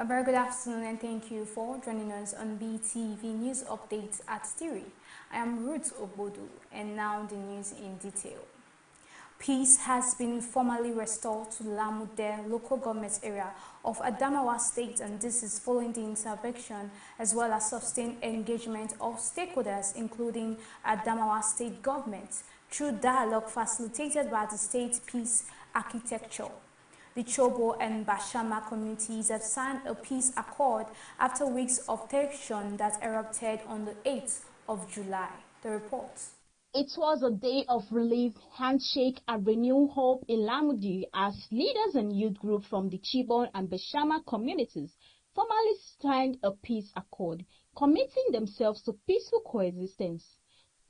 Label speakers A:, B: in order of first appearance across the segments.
A: A very good afternoon and thank you for joining us on Beetv News Updates at 3. I am Ruth Obodu and now the news in detail. Peace has been formally restored to Lamude local government area of Adamawa State, and this is following the intervention as well as sustained engagement of stakeholders including Adamawa State government through dialogue facilitated by the state peace architecture. The Chobo and Bashama communities have signed a peace accord after weeks of tension that erupted on the 8th of July. The report.
B: It was a day of relief, handshake and renewed hope in Lamudi as leaders and youth groups from the Chibon and Bashama communities formally signed a peace accord, committing themselves to peaceful coexistence.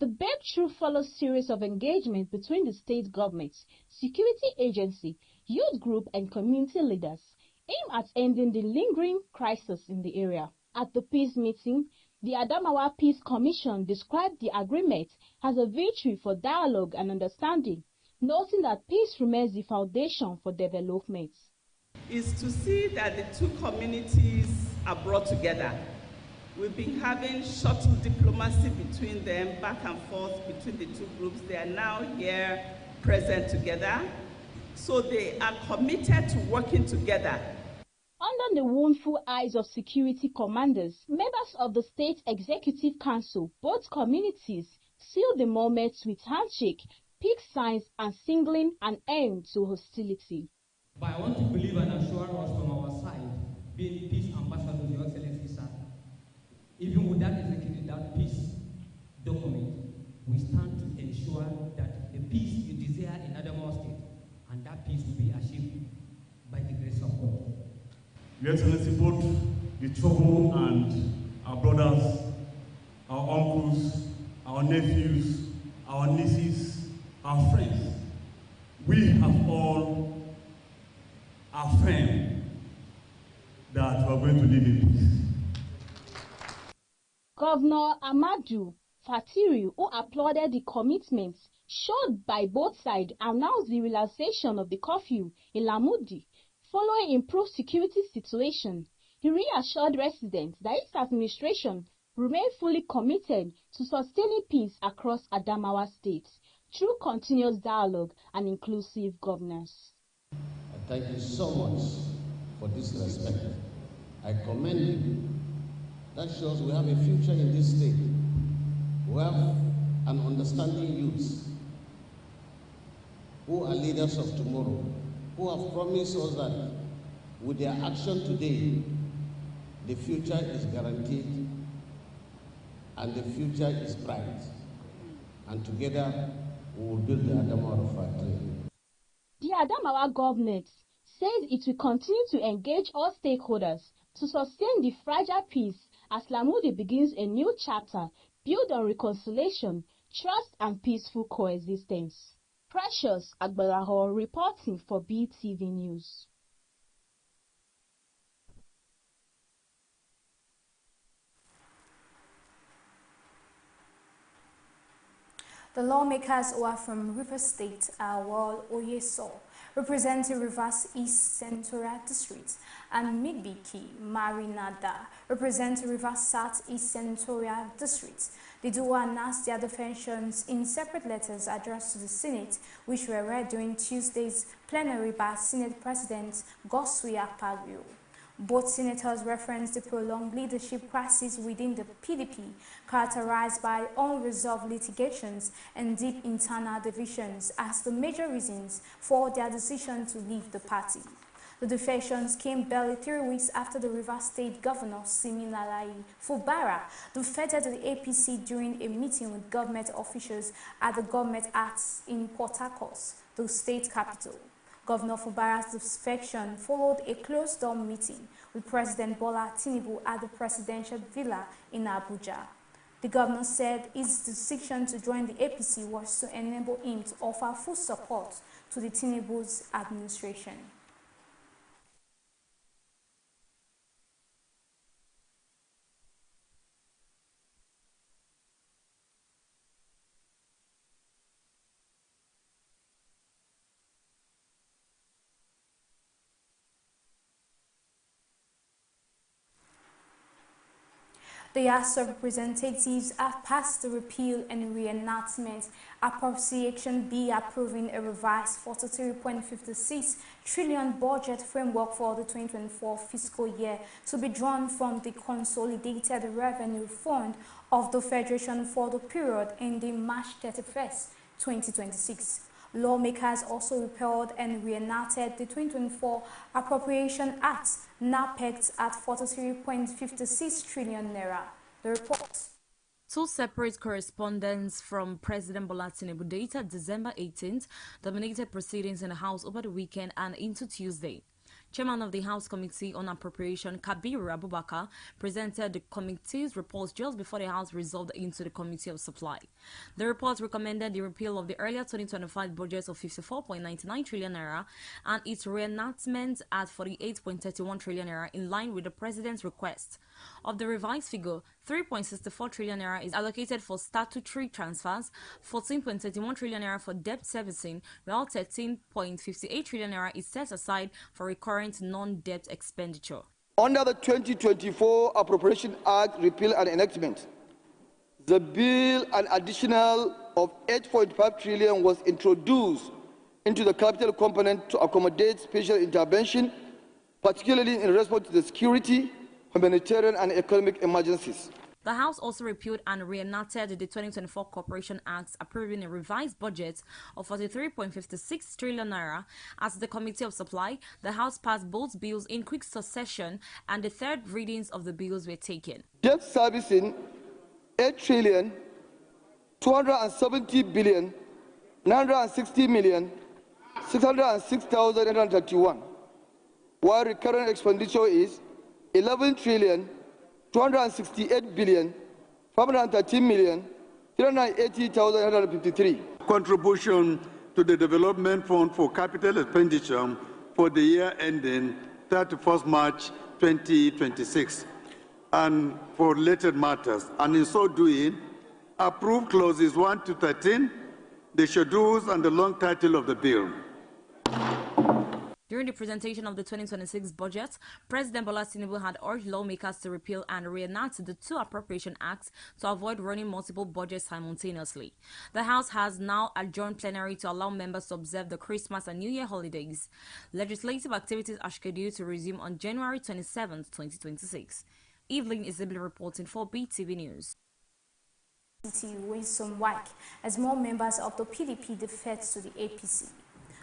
B: The breakthrough follows series of engagement between the state government, security agency, youth group and community leaders, aimed at ending the lingering crisis in the area. At the peace meeting, the Adamawa Peace Commission described the agreement as a victory for dialogue and understanding, noting that peace remains the foundation for development.
C: Is to see that the two communities are brought together. We've been having shuttle diplomacy between them, back and forth between the two groups. They are now here present together. So they are committed to working together.
B: Under the woeful eyes of security commanders, members of the State Executive Council, both communities sealed the moment with handshake, peace signs and singling an end to hostility.
D: But I want to believe and assure us from our side, being peace ambassadors, Your Excellency, sir, even with that executive, that peace document, we stand to ensure that the peace you desire in Adamawa State, and that peace will be achieved by the grace of God.
E: Your Excellency, both the Chobo and our brothers, our uncles, our nephews, our nieces, our friends, we have all affirmed that we are going to live in peace.
B: Governor Amadou Fatiri, who applauded the commitment showed by both sides, announced the relaxation of the curfew in Lamudi following improved security situation. He reassured residents that his administration remained fully committed to sustaining peace across Adamawa State through continuous dialogue and inclusive governance.
F: Thank you so much for this respect. I commend you. That shows we have a future in this state. We have an understanding youth who are leaders of tomorrow, who have promised us that with their action today, the future is guaranteed and the future is bright. And together, we will build the Adamawa of our dream.
B: The Adamawa government says it will continue to engage all stakeholders to sustain the fragile peace as Lamudi begins a new chapter built on reconciliation, trust and peaceful coexistence. Precious Agbalaho reporting for Beetv News.
A: The lawmakers who are from Rivers State are Wal Oyeso, representing Rivers East Central District, and Midbiki Marinada, representing Rivers South East Central District. The duo announced their defensions in separate letters addressed to the Senate, which were read during Tuesday's plenary by Senate President Godswill Akpabio. Both senators referenced the prolonged leadership crisis within the PDP, characterized by unresolved litigations and deep internal divisions as the major reasons for their decision to leave the party. The defections came barely 3 weeks after the Rivers State Governor Siminalayi Fubara defected to the APC during a meeting with government officials at the Government Arts in Port Harcourt, the state capital. Governor Fubara's defection followed a closed-door meeting with President Bola Tinubu at the presidential villa in Abuja. The governor said his decision to join the APC was to enable him to offer full support to the Tinubu's administration. The House of Representatives have passed the Repeal and Reenactment Appropriation Bill approving a revised 43.56 trillion budget framework for the 2024 fiscal year to be drawn from the Consolidated Revenue Fund of the Federation for the period ending March 31st, 2026. Lawmakers also repealed and reenacted the 2024 Appropriation Act, now pegged at 43.56 trillion naira. The report.
G: Two separate correspondence from President Bola Tinubu dated December 18th dominated proceedings in the House over the weekend and into Tuesday. Chairman of the House Committee on Appropriation, Kabir Abubakar, presented the committee's report just before the House resolved into the Committee of Supply. The report recommended the repeal of the earlier 2025 budget of 54.99 trillion naira and its reenactment at 48.31 trillion naira in line with the President's request. Of the revised figure, 3.64 trillion naira is allocated for statutory transfers, 14.31 trillion naira for debt servicing, while 13.58 trillion naira is set aside for recurrent non-debt expenditure.
H: Under the 2024 Appropriation Act Repeal and Enactment, the bill, an additional of 8.5 trillion was introduced into the capital component to accommodate special intervention, particularly in response to the security, humanitarian and economic emergencies.
G: The House also repealed and reenacted the 2024 Corporation Act, approving a revised budget of 43.56 trillion naira. As the Committee of Supply, the House passed both bills in quick succession, and the third readings of the bills were taken.
H: Debt servicing 8 trillion 270 billion 960 million 606,831, while recurrent expenditure is 11 trillion 268 billion 513 million 380,853.
I: Contribution to the Development Fund for Capital Expenditure for the year ending 31st March 2026 and for related matters, and in so doing, approve clauses 1 to 13, the schedules and the long title of the bill.
G: During the presentation of the 2026 budget, President Bola Tinubu had urged lawmakers to repeal and reenact the two appropriation acts to avoid running multiple budgets simultaneously. The House has now adjourned plenary to allow members to observe the Christmas and New Year holidays. Legislative activities are scheduled to resume on January 27, 2026. Evelyn Isabel reporting for Beetv News.
A: Winsome Wike as more members of the PDP defect to the APC.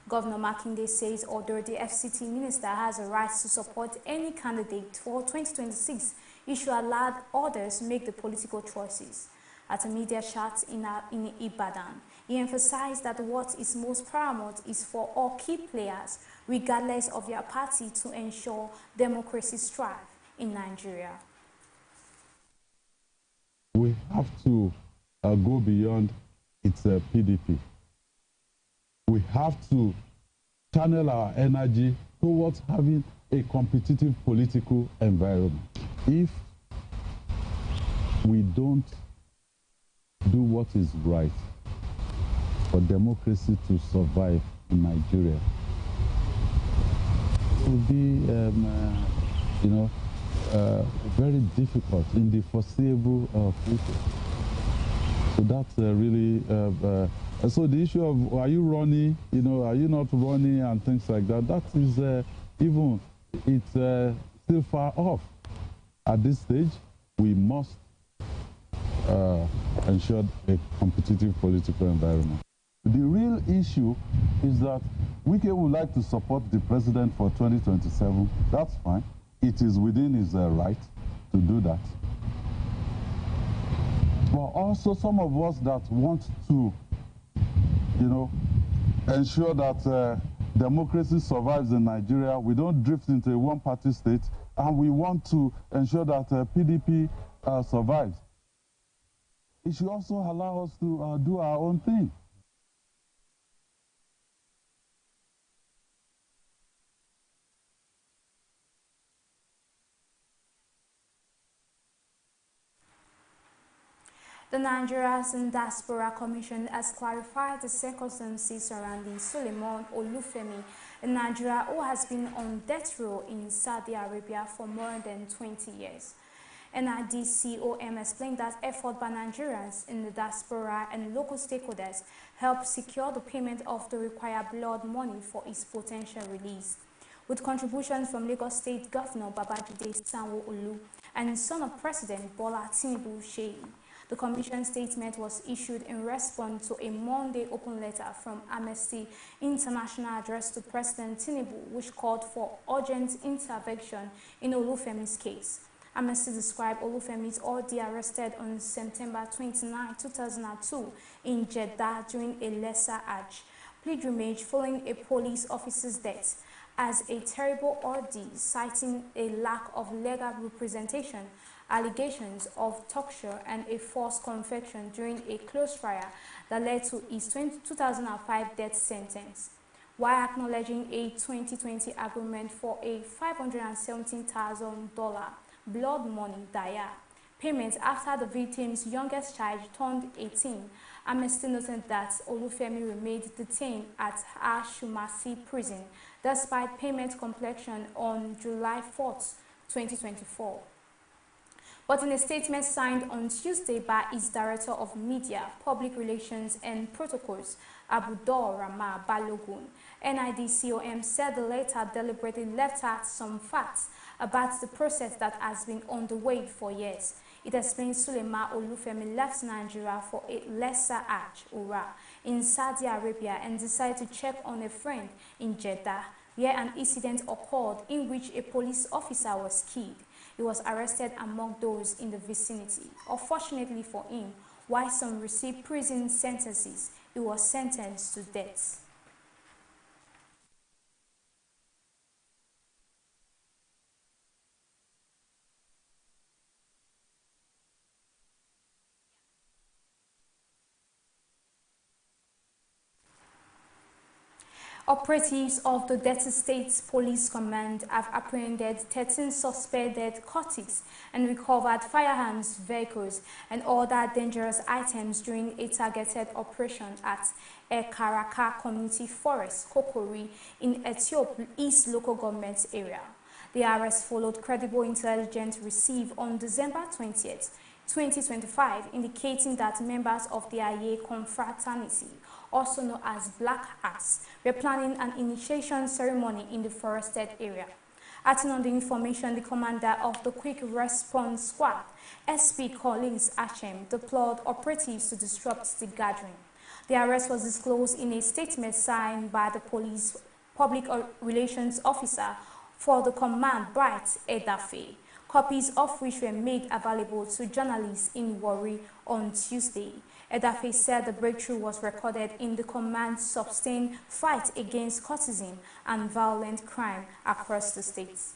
A: Governor Makinde says although the FCT minister has a right to support any candidate for 2026, he should allow others make the political choices. At a media chat in Ibadan, he emphasized that what is most paramount is for all key players, regardless of their party, to ensure democracy strive in Nigeria.
J: We have to go beyond its PDP. We have to channel our energy towards having a competitive political environment. If we don't do what is right for democracy to survive in Nigeria, it will be, very difficult in the foreseeable future. So that's really. So the issue of are you running, are you not running and things like that, that is it's still far off. At this stage, we must ensure a competitive political environment. The real issue is that Wike would like to support the president for 2027. That's fine. It is within his right to do that. But also some of us that want to ensure that democracy survives in Nigeria. We don't drift into a one-party state, and we want to ensure that PDP survives. It should also allow us to do our own thing.
A: The Nigerians and Diaspora Commission has clarified the circumstances surrounding Suleiman Olufemi, a Nigerian who has been on death row in Saudi Arabia for more than 20 years. NIDCOM explained that effort by Nigerians in the diaspora and local stakeholders helped secure the payment of the required blood money for its potential release. With contributions from Lagos State Governor Babajide Sanwo-Olu and son of President Bola Tinubu Sheyi, the Commission statement was issued in response to a Monday open letter from Amnesty International addressed to President Tinubu, which called for urgent intervention in Olufemi's case. Amnesty described Olufemi's ordeal arrested on September 29, 2002 in Jeddah during a lesser Hajj pilgrimage following a police officer's death as a terrible ordeal, citing a lack of legal representation, allegations of torture, and a forced confession during a close trial that led to his 2005 death sentence. While acknowledging a 2020 agreement for a $517,000 blood money diya payment after the victim's youngest child turned 18, Amnesty noted that Olufemi remained detained at Ashumasi prison despite payment completion on July 4, 2024. But in a statement signed on Tuesday by its Director of Media, Public Relations and Protocols, Abudor Rama Balogun, NIDCOM said the letter deliberately left out some facts about the process that has been underway for years. It explains Suleiman Olufemi left Nigeria for a lesser Hajj, Umrah, in Saudi Arabia and decided to check on a friend in Jeddah, where an incident occurred in which a police officer was killed. He was arrested among those in the vicinity. Unfortunately for him, while some received prison sentences, he was sentenced to death. Operatives of the Delta State Police Command have apprehended 13 suspected cultists and recovered firearms, vehicles, and other dangerous items during a targeted operation at Ekaraka Community Forest, Kokori, in Ethiopia East Local Government Area. The arrest followed credible intelligence received on December 20th, 2025, indicating that members of the Aye confraternity, also known as Black Axe, were planning an initiation ceremony in the forested area. Acting on the information, the commander of the Quick Response Squad, SP Collins Achem, deployed operatives to disrupt the gathering. The arrest was disclosed in a statement signed by the police public relations officer for the command, Bright Edafe, copies of which were made available to journalists in Warri on Tuesday. Edafe said the breakthrough was recorded in the command's sustained fight against cultism and violent crime across the states.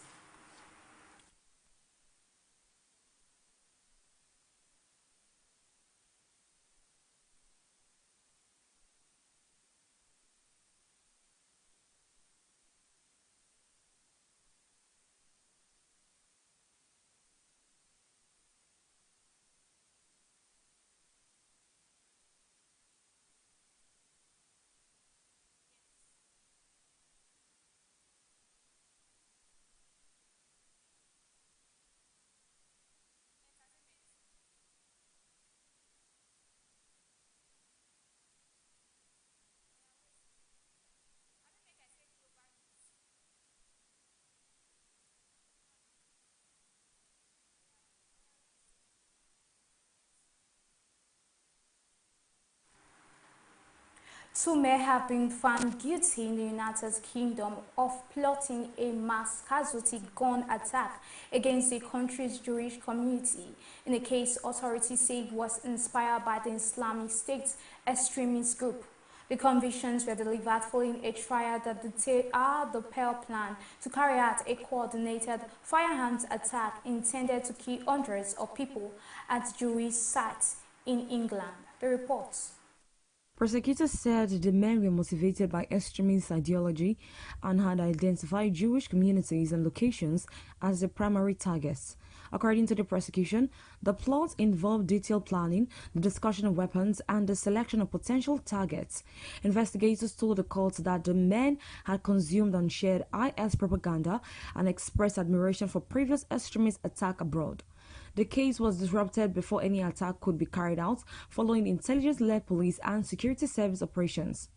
A: Two men have been found guilty in the United Kingdom of plotting a mass casualty gun attack against the country's Jewish community in a case authorities say was inspired by the Islamic State extremist group. The convictions were delivered following a trial that detailed the pair plan to carry out a coordinated firearms attack intended to kill hundreds of people at Jewish sites in England. The reports.
G: Prosecutors said the men were motivated by extremist ideology and had identified Jewish communities and locations as the primary targets. According to the prosecution, the plot involved detailed planning, the discussion of weapons, and the selection of potential targets. Investigators told the court that the men had consumed and shared IS propaganda and expressed admiration for previous extremist attacks abroad. The case was disrupted before any attack could be carried out following intelligence-led police and security service operations.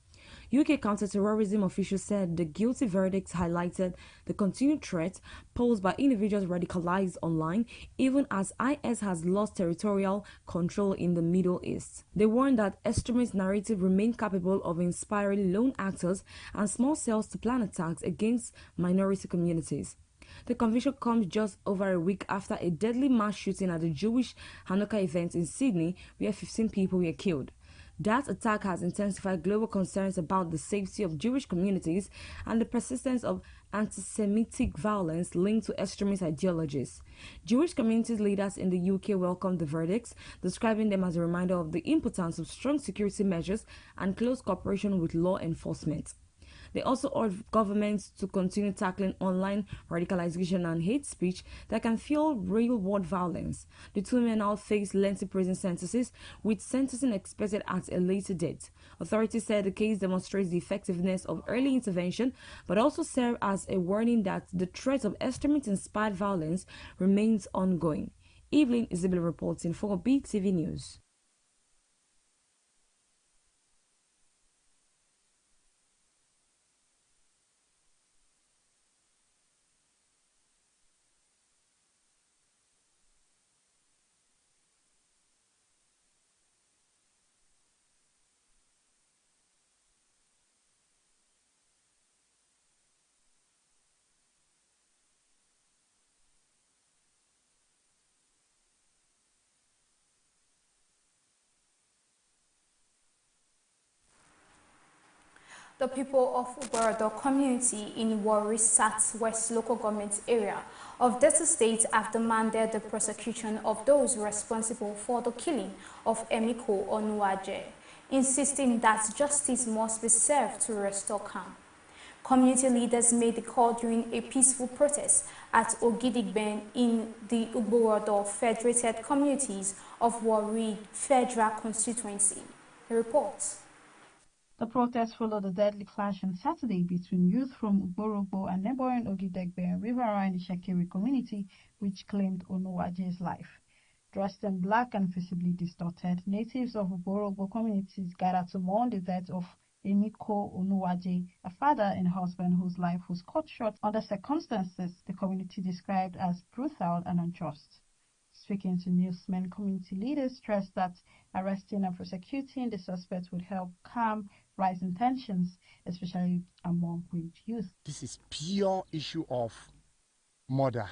G: UK counter-terrorism officials said the guilty verdicts highlighted the continued threat posed by individuals radicalized online, even as IS has lost territorial control in the Middle East. They warned that extremist narrative remain capable of inspiring lone actors and small cells to plan attacks against minority communities. The conviction comes just over a week after a deadly mass shooting at the Jewish Hanukkah event in Sydney, where 15 people were killed. That attack has intensified global concerns about the safety of Jewish communities and the persistence of anti-Semitic violence linked to extremist ideologies. Jewish community leaders in the UK welcomed the verdicts, describing them as a reminder of the importance of strong security measures and close cooperation with law enforcement. They also urged governments to continue tackling online radicalization and hate speech that can fuel real-world violence. The two men now face lengthy prison sentences, with sentencing expected at a later date. Authorities said the case demonstrates the effectiveness of early intervention, but also serve as a warning that the threat of extremist-inspired violence remains ongoing. Evelyn Isabel reporting for Beetv News.
A: The people of Uborodo community in Warri South-West local government area of Delta State have demanded the prosecution of those responsible for the killing of Emiko Onuwaje, insisting that justice must be served to restore calm. Community leaders made the call during a peaceful protest at Ogidigben in the Uborodo Federated Communities of Warri Federal Constituency. The report.
B: The protest followed a deadly clash on Saturday between youth from Uborogbo and neighboring Ogidegbe riverine Ishekiri community, which claimed Onuwaje's life. Dressed in black and visibly distorted, natives of Uborogbo communities gathered to mourn the death of Emiko Onuwaje, a father and husband whose life was cut short under circumstances the community described as brutal and unjust. Speaking to newsmen, community leaders stressed that arresting and prosecuting the suspects would help calm rising tensions, especially among grieved youth.
K: This is pure issue of murder,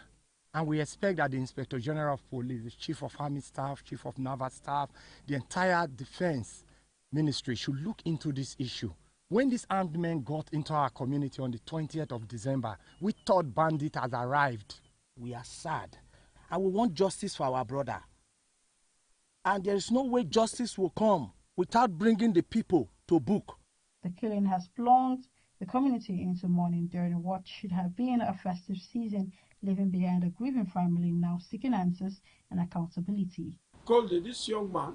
K: and we expect that the Inspector General of Police, the Chief of Army Staff, Chief of Naval Staff, the entire Defense Ministry should look into this issue. When these armed men got into our community on the 20th of December, we thought bandit has arrived. We are sad. And we want justice for our brother. And there is no way justice will come without bringing the people to book.
B: The killing has plunged the community into mourning during what should have been a festive season, leaving behind a grieving family now seeking answers and accountability.
L: Because this young man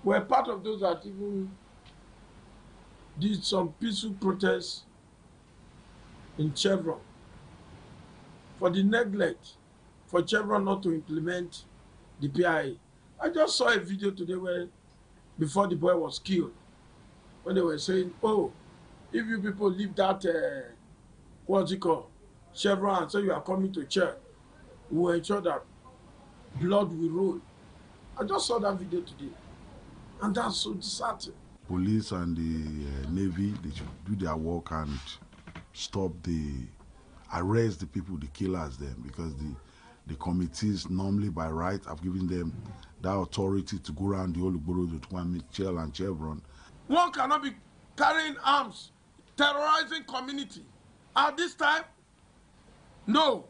L: were part of those that even did some peaceful protests in Chevron for the neglect for Chevron not to implement the PIA. I just saw a video today where, before the boy was killed, when they were saying, oh, if you people leave that, what's it called, Chevron, and say you are coming to church, we will ensure that blood will roll. I just saw that video today, and that's so disheartening.
M: Police and the Navy, they should do their work and arrest the people, the killers then, because the committees normally by right have given them that authority to go around the whole Ugboro to meet Shell and Chevron.
L: One cannot be carrying arms, terrorizing community. At this time, no.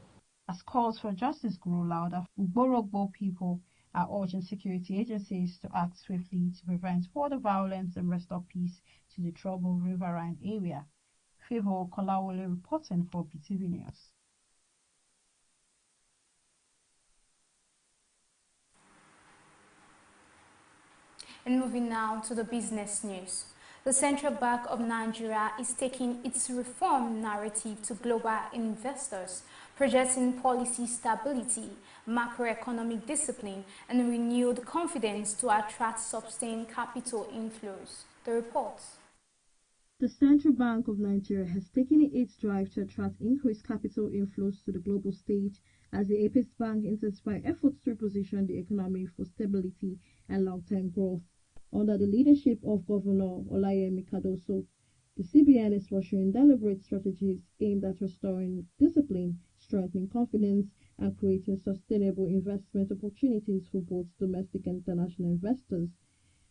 B: As calls for justice grow louder, Uborogbo people are urging security agencies to act swiftly to prevent further violence and restore peace to the troubled riverine area. Favor Kolawole reporting for Beetv News.
A: And moving now to the business news. The Central Bank of Nigeria is taking its reform narrative to global investors. projecting policy stability, macroeconomic discipline, and renewed confidence to attract sustained capital inflows. The report.
B: The Central Bank of Nigeria has taken its drive to attract increased capital inflows to the global stage as the Apex Bank intensifies efforts to reposition the economy for stability and long-term growth. Under the leadership of Governor Olayemi Cardoso, the CBN is pursuing deliberate strategies aimed at restoring discipline, strengthening confidence, and creating sustainable investment opportunities for both domestic and international investors.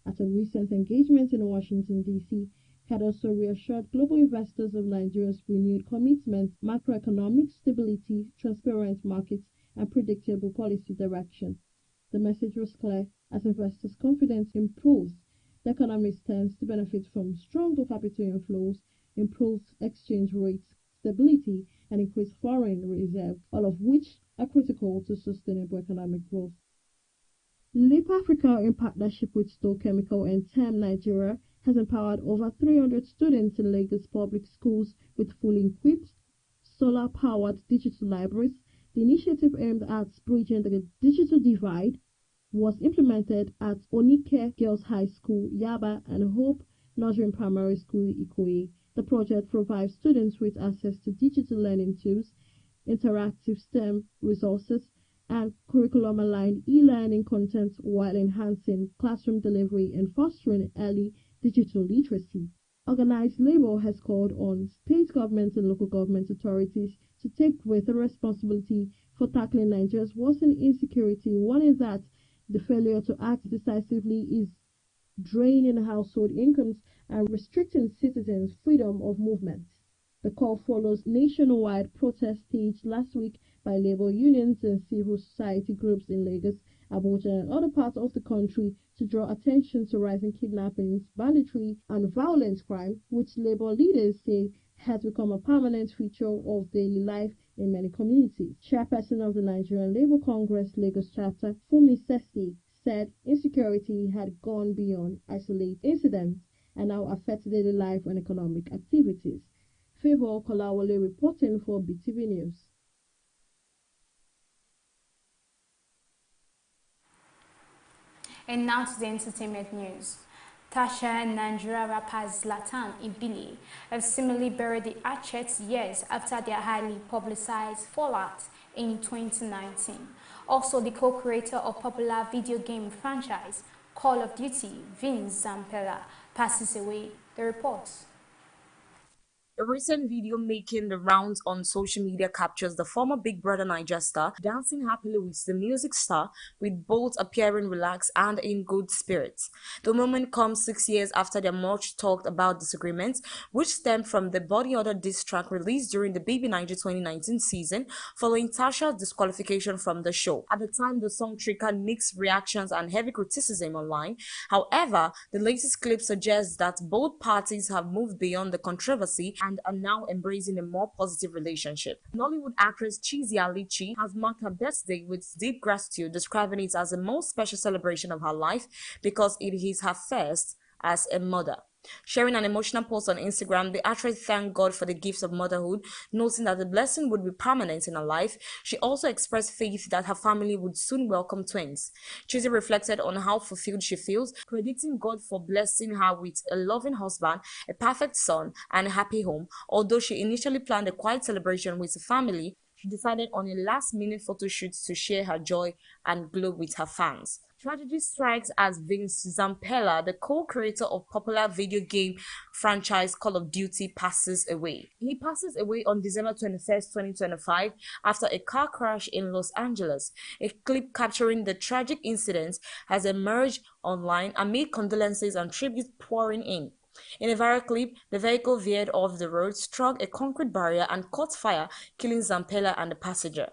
B: At a recent engagement in Washington, D.C., Cardoso reassured global investors of Nigeria's renewed commitment, macroeconomic stability, transparent markets, and predictable policy direction. The message was clear: as investors' confidence improves, the economy stands to benefit from stronger capital inflows, improved exchange rates, stability, and increased foreign reserves, all of which are critical to sustainable economic growth. Leap Africa, in partnership with Stowe Chemical and TEM Nigeria, has empowered over 300 students in Lagos public schools with fully equipped, solar-powered digital libraries. The initiative, aimed at bridging the digital divide, was implemented at Onike Girls High School, Yaba, and Hope Nursery and Primary School, Ikoyi. The project provides students with access to digital learning tools, interactive STEM resources, and curriculum-aligned e-learning content while enhancing classroom delivery and fostering early digital literacy. Organized labor has called on state governments and local government authorities to take greater responsibility for tackling Nigeria's worsening insecurity, warning that the failure to act decisively is draining household incomes and restricting citizens' freedom of movement. The call follows nationwide protests staged last week by labor unions and civil society groups in Lagos, Abuja, and other parts of the country to draw attention to rising kidnappings, banditry, and violent crime, which labor leaders say has become a permanent feature of daily life in many communities. Chairperson of the Nigerian Labour Congress Lagos chapter, Fumi Sesi, said insecurity had gone beyond isolated incidents and now affects daily life and economic activities. Favour Kolawole reporting for Beetv News.
A: And now to the entertainment news. Tasha and Nigeria rapper Zlatan Ibili have similarly buried the Hatchets years after their highly publicized fallout in 2019. Also, the co-creator of popular video game franchise Call of Duty, Vince Zampella, passes away. The reports.
G: A recent video making the rounds on social media captures the former Big Brother Naija star dancing happily with the music star, with both appearing relaxed and in good spirits. The moment comes 6 years after their much talked about disagreements, which stemmed from the Body Order diss track released during the Baby Naija 2019 season, following Tasha's disqualification from the show. At the time, the song triggered mixed reactions and heavy criticism online. However, the latest clip suggests that both parties have moved beyond the controversy and are now embracing a more positive relationship. Nollywood actress Chizzy Alichi has marked her birthday with deep gratitude, describing it as the most special celebration of her life because it is her first as a mother. Sharing an emotional post on Instagram, the actress thanked God for the gift of motherhood, noting that the blessing would be permanent in her life. She also expressed faith that her family would soon welcome twins. Chizzy reflected on how fulfilled she feels, crediting God for blessing her with a loving husband, a perfect son, and a happy home. Although she initially planned a quiet celebration with the family, she decided on a last-minute photo shoot to share her joy and glow with her fans. Tragedy strikes as Vince Zampella, the co-creator of popular video game franchise Call of Duty, passes away. He passes away on December 21st, 2025 after a car crash in Los Angeles. A clip capturing the tragic incident has emerged online amid condolences and tributes pouring in. In a viral clip, the vehicle veered off the road, struck a concrete barrier, and caught fire, killing Zampella and the passenger.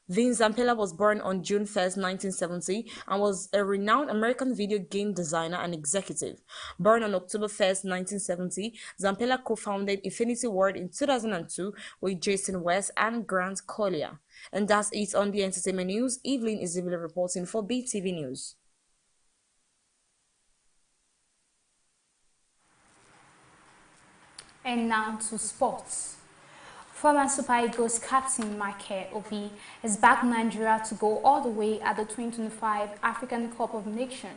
G: Vince Zampella was born on June 1st, 1970, and was a renowned American video game designer and executive. Born on October 1st, 1970, Zampella co-founded Infinity Ward in 2002 with Jason West and Grant Collier. And that's it on the entertainment news. Evelyn Isabella reporting for Beetv News.
A: And now to sports. Former Super Eagles captain Michael Obi has backed Nigeria to go all the way at the 2025 African Cup of Nations,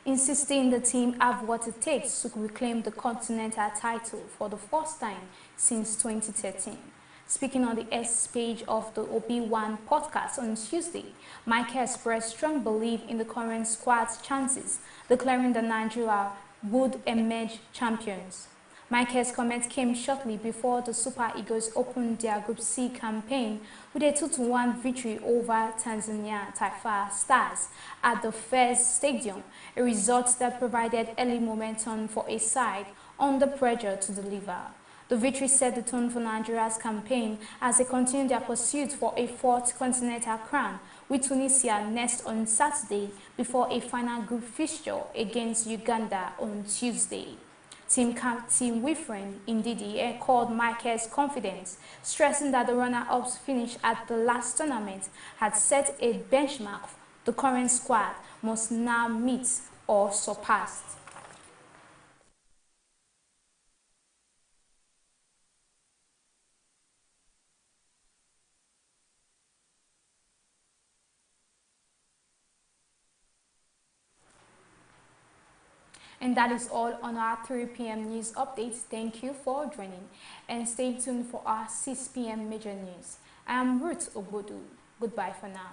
A: insisting the team have what it takes to reclaim the continental title for the first time since 2013. Speaking on the S page of the Obi-Wan podcast on Tuesday, Michael expressed strong belief in the current squad's chances, declaring that Nigeria would emerge champions. Michael's comment came shortly before the Super Eagles opened their Group C campaign with a 2-1 victory over Tanzania Taifa Stars at the Fez Stadium, a result that provided early momentum for a side under pressure to deliver. The victory set the tone for Nigeria's campaign as they continue their pursuit for a fourth continental crown, with Tunisia next on Saturday before a final group fixture against Uganda on Tuesday. Team captain Wilfred Ndidi echoed Michael's confidence, stressing that the runner-up's finish at the last tournament had set a benchmark the current squad must now meet or surpass. And that is all on our 3 p.m. news updates. Thank you for joining and stay tuned for our 6 p.m. major news. I am Ruth Obodu. Goodbye for now.